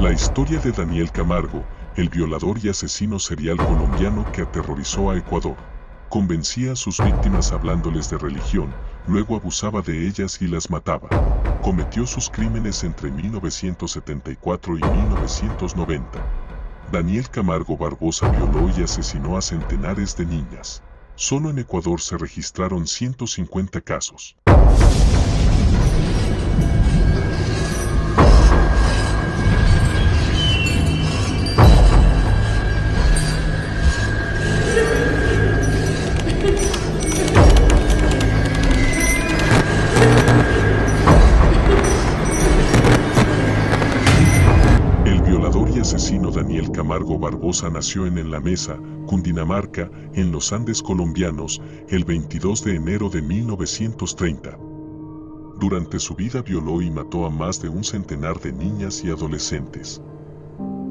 La historia de Daniel Camargo, el violador y asesino serial colombiano que aterrorizó a Ecuador. Convencía a sus víctimas hablándoles de religión, luego abusaba de ellas y las mataba. Cometió sus crímenes entre 1974 y 1990. Daniel Camargo Barbosa violó y asesinó a centenares de niñas. Solo en Ecuador se registraron 150 casos. Asesino Daniel Camargo Barbosa nació en La Mesa, Cundinamarca, en los Andes colombianos, el 22 de enero de 1930. Durante su vida violó y mató a más de un centenar de niñas y adolescentes.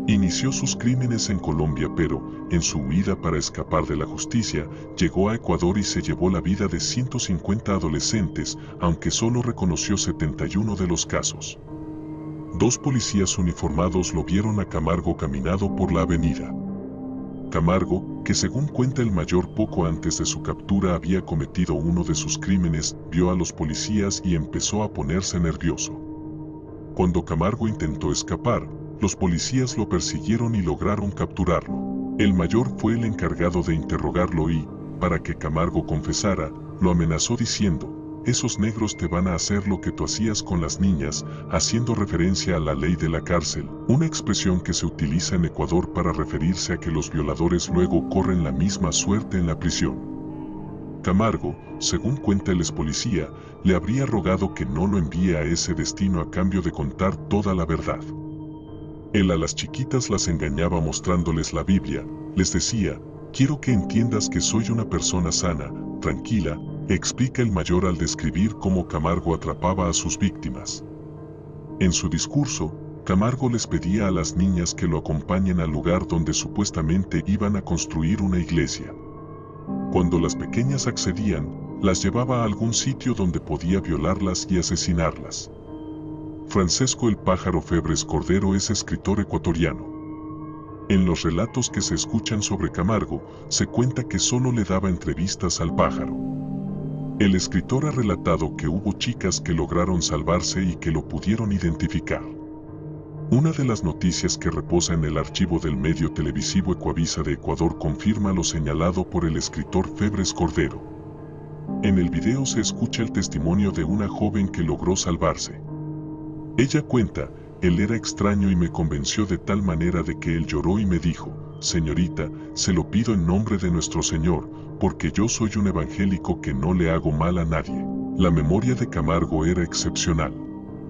Inició sus crímenes en Colombia, pero, en su huida para escapar de la justicia, llegó a Ecuador y se llevó la vida de 150 adolescentes, aunque solo reconoció 71 de los casos. Dos policías uniformados lo vieron a Camargo caminando por la avenida. Camargo, que según cuenta el mayor poco antes de su captura había cometido uno de sus crímenes, vio a los policías y empezó a ponerse nervioso. Cuando Camargo intentó escapar, los policías lo persiguieron y lograron capturarlo. El mayor fue el encargado de interrogarlo y, para que Camargo confesara, lo amenazó diciendo: "Esos negros te van a hacer lo que tú hacías con las niñas", haciendo referencia a la ley de la cárcel, una expresión que se utiliza en Ecuador para referirse a que los violadores luego corren la misma suerte en la prisión. Camargo, según cuenta el expolicía, le habría rogado que no lo envíe a ese destino a cambio de contar toda la verdad. Él a las chiquitas las engañaba mostrándoles la Biblia, les decía: "Quiero que entiendas que soy una persona sana, tranquila", explica el mayor al describir cómo Camargo atrapaba a sus víctimas. En su discurso, Camargo les pedía a las niñas que lo acompañen al lugar donde supuestamente iban a construir una iglesia. Cuando las pequeñas accedían, las llevaba a algún sitio donde podía violarlas y asesinarlas. Francesco el Pájaro Febres Cordero es escritor ecuatoriano. En los relatos que se escuchan sobre Camargo, se cuenta que solo le daba entrevistas al pájaro. El escritor ha relatado que hubo chicas que lograron salvarse y que lo pudieron identificar. Una de las noticias que reposa en el archivo del medio televisivo Ecuavisa de Ecuador confirma lo señalado por el escritor Febres Cordero. En el video se escucha el testimonio de una joven que logró salvarse. Ella cuenta: "Él era extraño y me convenció de tal manera de que él lloró y me dijo: 'Señorita, se lo pido en nombre de nuestro Señor, porque yo soy un evangélico que no le hago mal a nadie'". La memoria de Camargo era excepcional.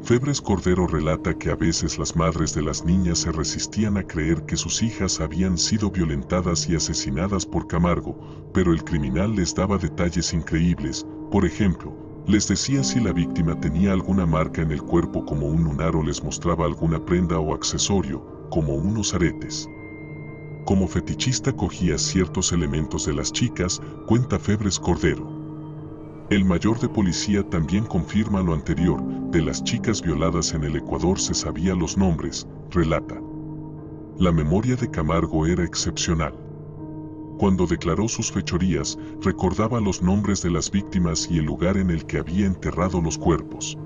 Febres Cordero relata que a veces las madres de las niñas se resistían a creer que sus hijas habían sido violentadas y asesinadas por Camargo, pero el criminal les daba detalles increíbles. Por ejemplo, les decía si la víctima tenía alguna marca en el cuerpo como un lunar o les mostraba alguna prenda o accesorio, como unos aretes. Como fetichista cogía ciertos elementos de las chicas, cuenta Febres Cordero. El mayor de policía también confirma lo anterior: de las chicas violadas en el Ecuador se sabía los nombres, relata. La memoria de Camargo era excepcional. Cuando declaró sus fechorías, recordaba los nombres de las víctimas y el lugar en el que había enterrado los cuerpos.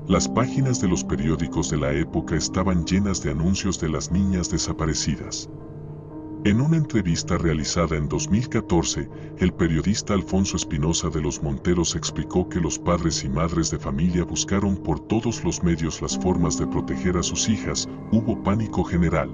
Las páginas de los periódicos de la época estaban llenas de anuncios de las niñas desaparecidas. En una entrevista realizada en 2014, el periodista Alfonso Espinosa de los Monteros explicó que los padres y madres de familia buscaron por todos los medios las formas de proteger a sus hijas. Hubo pánico general.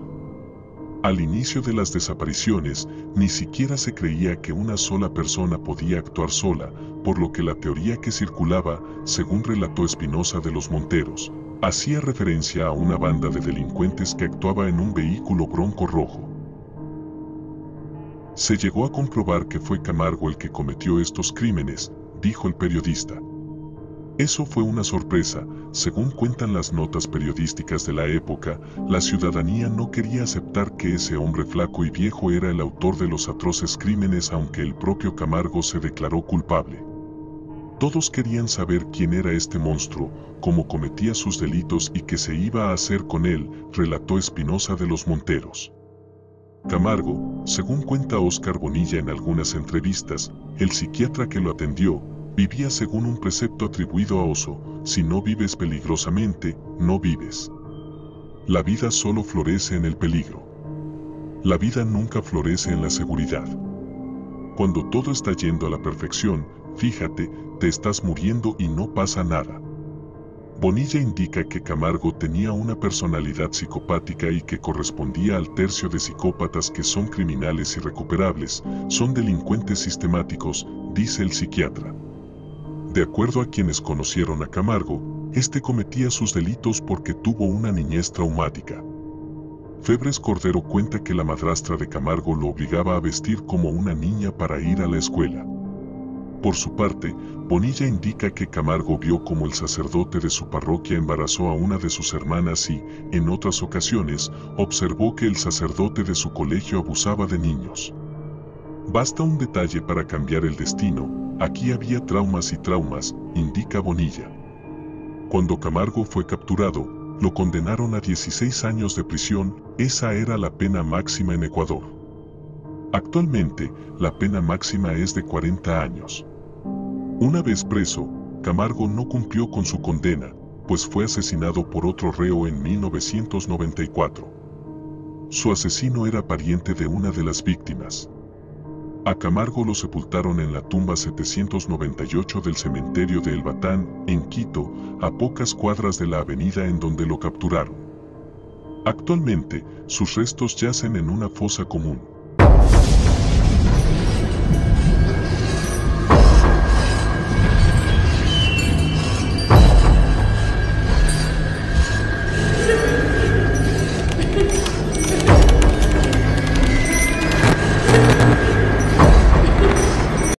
Al inicio de las desapariciones, ni siquiera se creía que una sola persona podía actuar sola, por lo que la teoría que circulaba, según relató Espinosa de los Monteros, hacía referencia a una banda de delincuentes que actuaba en un vehículo bronco rojo. Se llegó a comprobar que fue Camargo el que cometió estos crímenes, dijo el periodista. Eso fue una sorpresa. Según cuentan las notas periodísticas de la época, la ciudadanía no quería aceptar que ese hombre flaco y viejo era el autor de los atroces crímenes, aunque el propio Camargo se declaró culpable. Todos querían saber quién era este monstruo, cómo cometía sus delitos y qué se iba a hacer con él, relató Espinosa de los Monteros. Camargo, según cuenta Óscar Bonilla en algunas entrevistas, el psiquiatra que lo atendió, vivía según un precepto atribuido a Oso: si no vives peligrosamente, no vives. La vida solo florece en el peligro. La vida nunca florece en la seguridad. Cuando todo está yendo a la perfección, fíjate, te estás muriendo y no pasa nada. Bonilla indica que Camargo tenía una personalidad psicopática y que correspondía al tercio de psicópatas que son criminales irrecuperables, son delincuentes sistemáticos, dice el psiquiatra. De acuerdo a quienes conocieron a Camargo, este cometía sus delitos porque tuvo una niñez traumática. Febres Cordero cuenta que la madrastra de Camargo lo obligaba a vestir como una niña para ir a la escuela. Por su parte, Bonilla indica que Camargo vio cómo el sacerdote de su parroquia embarazó a una de sus hermanas y, en otras ocasiones, observó que el sacerdote de su colegio abusaba de niños. Basta un detalle para cambiar el destino: aquí había traumas y traumas, indica Bonilla. Cuando Camargo fue capturado, lo condenaron a 16 años de prisión, esa era la pena máxima en Ecuador. Actualmente, la pena máxima es de 40 años. Una vez preso, Camargo no cumplió con su condena, pues fue asesinado por otro reo en 1994. Su asesino era pariente de una de las víctimas. A Camargo lo sepultaron en la tumba 798 del cementerio de El Batán, en Quito, a pocas cuadras de la avenida en donde lo capturaron. Actualmente, sus restos yacen en una fosa común.